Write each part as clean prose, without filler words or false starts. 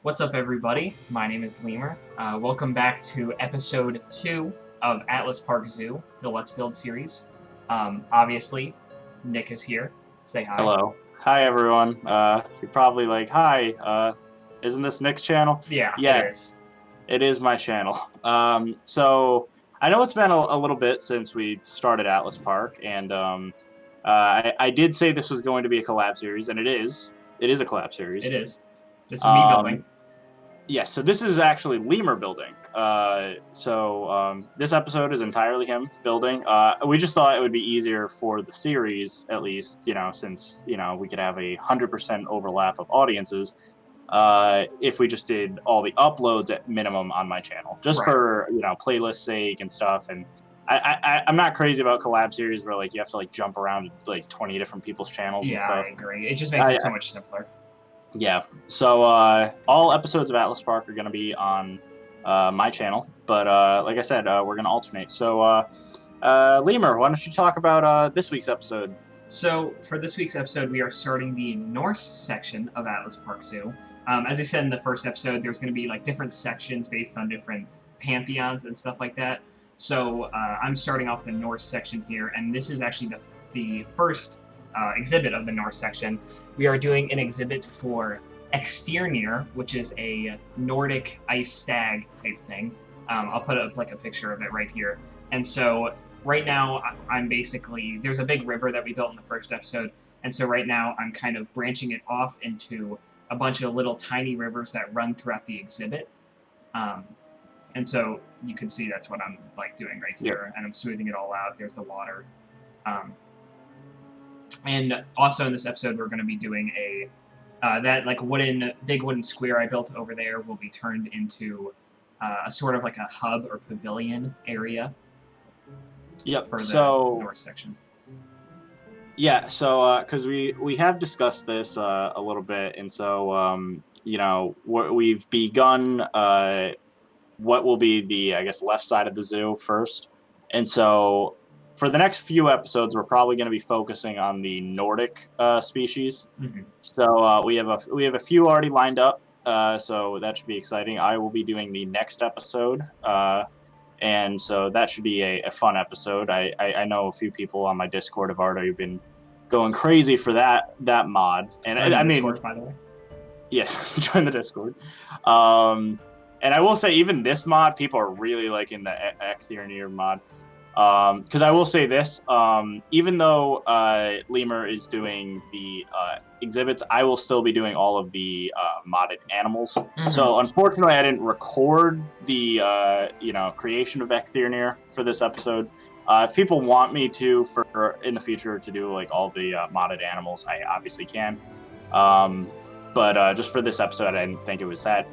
What's up, everybody? My name is Lemur. Welcome back to episode 2 of Atlas Park Zoo, the Let's Build series. Obviously, Nick is here. Say hi. Hello. Hi, everyone. You're probably like, hi, isn't this Nick's channel? Yeah, Yeah, it is. it is my channel. So I know it's been a little bit since we started Atlas Park, and I did say this was going to be a collab series, and it is. It is a collab series. It is. This is me building. Yes, so this is actually Lemur building. This episode is entirely him building. We just thought it would be easier for the series, at least, since, we could have 100% overlap of audiences, if we just did all the uploads at minimum on my channel, just Right. for, playlist sake and stuff. And I'm not crazy about collab series where, you have to, jump around, 20 different people's channels and stuff. Yeah, I agree. It just makes it so much simpler. Yeah, so all episodes of Atlas Park are going to be on my channel, but like I said, we're going to alternate. So, Lemur, why don't you talk about this week's episode? So, for this week's episode, we are starting the Norse section of Atlas Park Zoo. As I said in the first episode, there's going to be different sections based on different pantheons and stuff like that. So, I'm starting off the Norse section here, and this is actually the first exhibit of the Norse section. We are doing an exhibit for Eikthyrnir, which is a Nordic ice stag type thing. I'll put up a picture of it right here. And so right now I'm basically, there's a big river that we built in the first episode, and so right now I'm kind of branching it off into a bunch of little tiny rivers that run throughout the exhibit. And so you can see that's what I'm doing right here. Yep. And I'm smoothing it all out. There's the water. And also in this episode, we're going to be doing that big wooden square I built over there will be turned into a sort of a hub or pavilion area. Yep. For the North section. Yeah. So because we have discussed this a little bit, and so we've begun what will be the left side of the zoo first, and so. For the next few episodes, we're probably going to be focusing on the Nordic species. Mm-hmm. So we have a few already lined up, so that should be exciting. I will be doing the next episode, and so that should be a fun episode. I know a few people on my Discord have already been going crazy for that mod. And join the Discord, by the way. Yes, join the Discord. And I will say, even this mod, people are really liking the Eikthyrnir mod. Because I will say this, even though Lemur is doing the exhibits, I will still be doing all of the modded animals. Mm-hmm. So unfortunately, I didn't record the creation of Eikthyrnir for this episode. If people want me to for in the future to do all the modded animals, I obviously can. But just for this episode, I didn't think it was that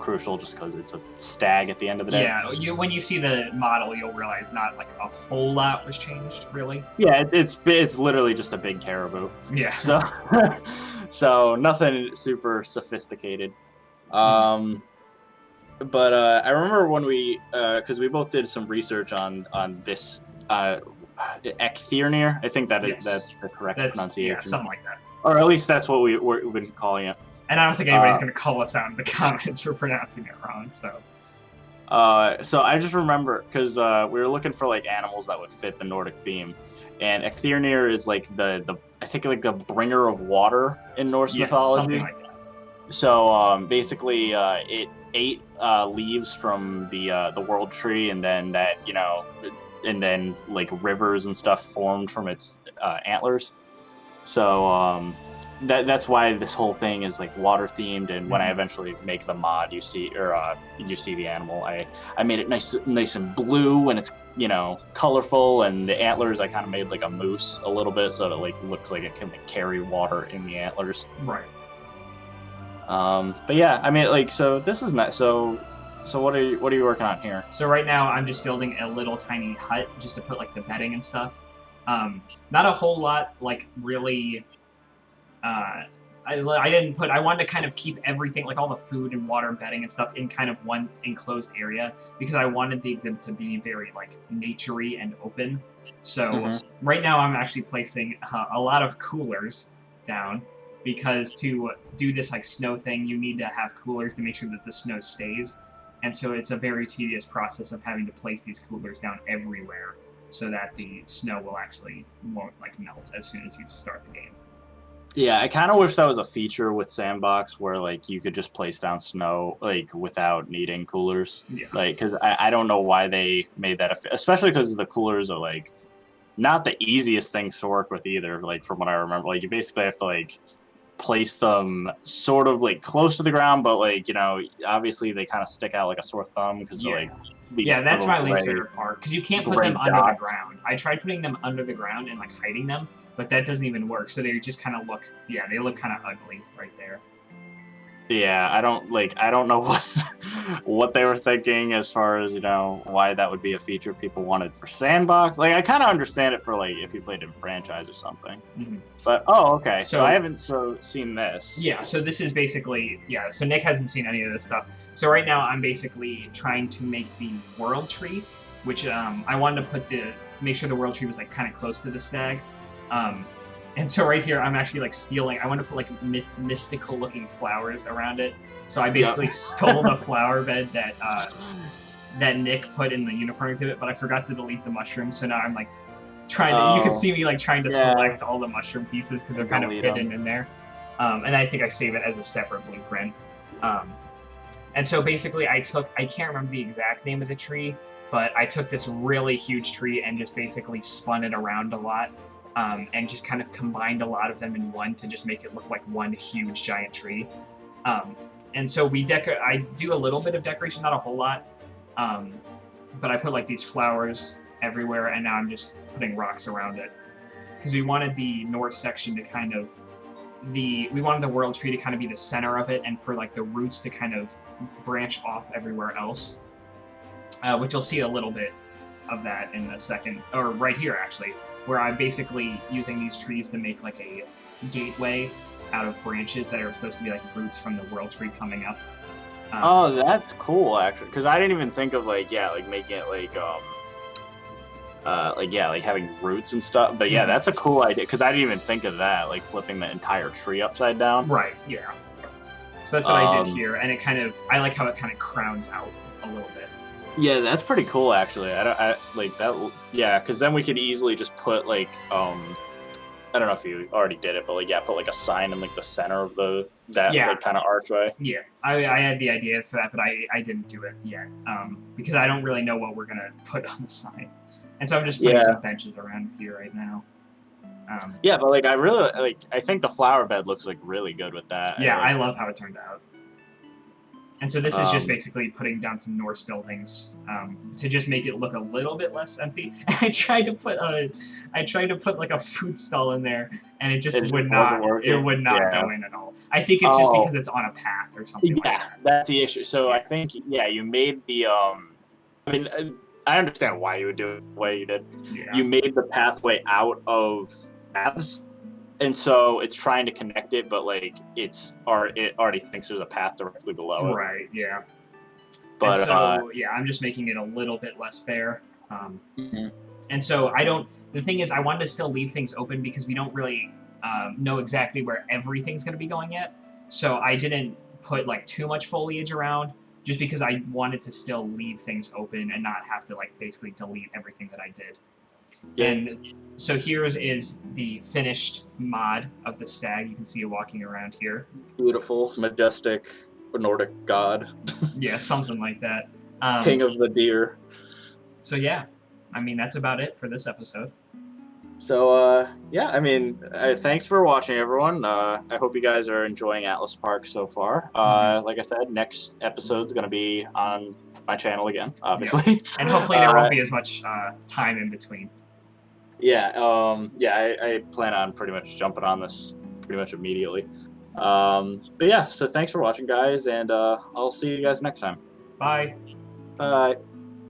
crucial, just because it's a stag at the end of the day. Yeah, when you see the model, you'll realize not a whole lot was changed, really. Yeah, it's literally just a big caribou. Yeah. So nothing super sophisticated. But I remember when we, because we both did some research on this Eikthyrnir. I think that's the correct pronunciation. Yeah, something like that. Or at least that's what we've been calling it. And I don't think anybody's going to call us out in the comments for pronouncing it wrong, so. So I just remember, because we were looking for, animals that would fit the Nordic theme. And Eikthyrnir is, I think, the bringer of water in Norse mythology. Something like that. So, basically, it ate leaves from the world tree, and then that, rivers and stuff formed from its antlers. So, that's why this whole thing is water themed, and when I eventually make the mod, you see the animal. I made it nice and blue, and it's colorful, and the antlers I kind of made a moose a little bit, so it looks like it can carry water in the antlers. Right. But yeah, I mean so this is not so. So what are you working on here? So right now I'm just building a little tiny hut just to put the bedding and stuff. Not a whole lot really. I wanted to kind of keep everything, all the food and water and bedding and stuff, in kind of one enclosed area, because I wanted the exhibit to be very nature-y and open. So right now I'm actually placing a lot of coolers down because to do this like snow thing, you need to have coolers to make sure that the snow stays. And so it's a very tedious process of having to place these coolers down everywhere so that the snow won't like melt as soon as you start the game. Yeah, I kind of wish that was a feature with Sandbox where like you could just place down snow like without needing coolers. Yeah. Like, because I don't know why they made that, especially because the coolers are like not the easiest things to work with either. Like from what I remember, like you basically have to like place them sort of like close to the ground, but like obviously they kind of stick out like a sore thumb because they're like that's my least favorite part because you can't put them under the ground. I tried putting them under the ground and like hiding them, but that doesn't even work. So they just kind of look, they look kind of ugly right there. Yeah, I don't know what they were thinking as far as why that would be a feature people wanted for Sandbox. Like I kind of understand it for like if you played in franchise or something. Mm-hmm. But okay, so I haven't seen this. Yeah, so this is basically so Nick hasn't seen any of this stuff. So right now I'm basically trying to make the world tree, which I wanted to make sure the world tree was like kind of close to the stag. And so right here, I'm actually like stealing. I want to put like mystical looking flowers around it. So I basically stole the flower bed that Nick put in the unicorn exhibit, but I forgot to delete the mushrooms. So now I'm like trying to. You can see me like trying to select all the mushroom pieces because they're kind of hidden in there. And I think I save it as a separate blueprint. And so basically, I can't remember the exact name of the tree, but I took this really huge tree and just basically spun it around a lot. And just kind of combined a lot of them in one to just make it look like one huge giant tree. And so I do a little bit of decoration, not a whole lot, but I put like these flowers everywhere, and now I'm just putting rocks around it because we wanted the north section to we wanted the world tree to kind of be the center of it, and for like the roots to kind of branch off everywhere else, which you'll see a little bit of that in a second, or right here actually, where I'm basically using these trees to make like a gateway out of branches that are supposed to be like roots from the world tree coming up. Oh, that's cool actually, because I didn't even think of like making it like having roots and stuff. But yeah, that's a cool idea because I didn't even think of that, like flipping the entire tree upside down. Right. Yeah. So that's what I did here, and I like how it kind of crowns out a little bit. Yeah, that's pretty cool actually. I like that. Yeah, because then we could easily just put like I don't know if you already did it, but like put like a sign in like the center of that like kind of archway. Yeah, I had the idea for that, but I didn't do it yet because I don't really know what we're gonna put on the sign, and so I'm just putting some benches around here right now. Yeah, but like I think the flower bed looks like really good with that. Yeah, I love how it turned out. And so this is just basically putting down some Norse buildings to just make it look a little bit less empty. I tried to put like a food stall in there, and it would not go in at all. I think it's just because it's on a path or something. Yeah, like that. That's the issue. So I think you made the I mean, I understand why you would do it the way you did. Yeah. You made the pathway out of paths. And so it's trying to connect it, but like it already thinks there's a path directly below it. Right. Yeah. But I'm just making it a little bit less bare. And so the thing is, I wanted to still leave things open because we don't really know exactly where everything's going to be going yet. So I didn't put like too much foliage around, just because I wanted to still leave things open and not have to like basically delete everything that I did. Yeah. And so here is the finished mod of the stag. You can see it walking around here. Beautiful, majestic Nordic god. Yeah, something like that. King of the deer. So yeah, I mean, that's about it for this episode. So I mean, thanks for watching, everyone. I hope you guys are enjoying Atlas Park so far. Like I said, next episode's going to be on my channel again, obviously. Yeah. And hopefully there won't be as much time in between. Yeah, I plan on pretty much jumping on this pretty much immediately. But yeah, so thanks for watching, guys, and I'll see you guys next time. Bye. Bye.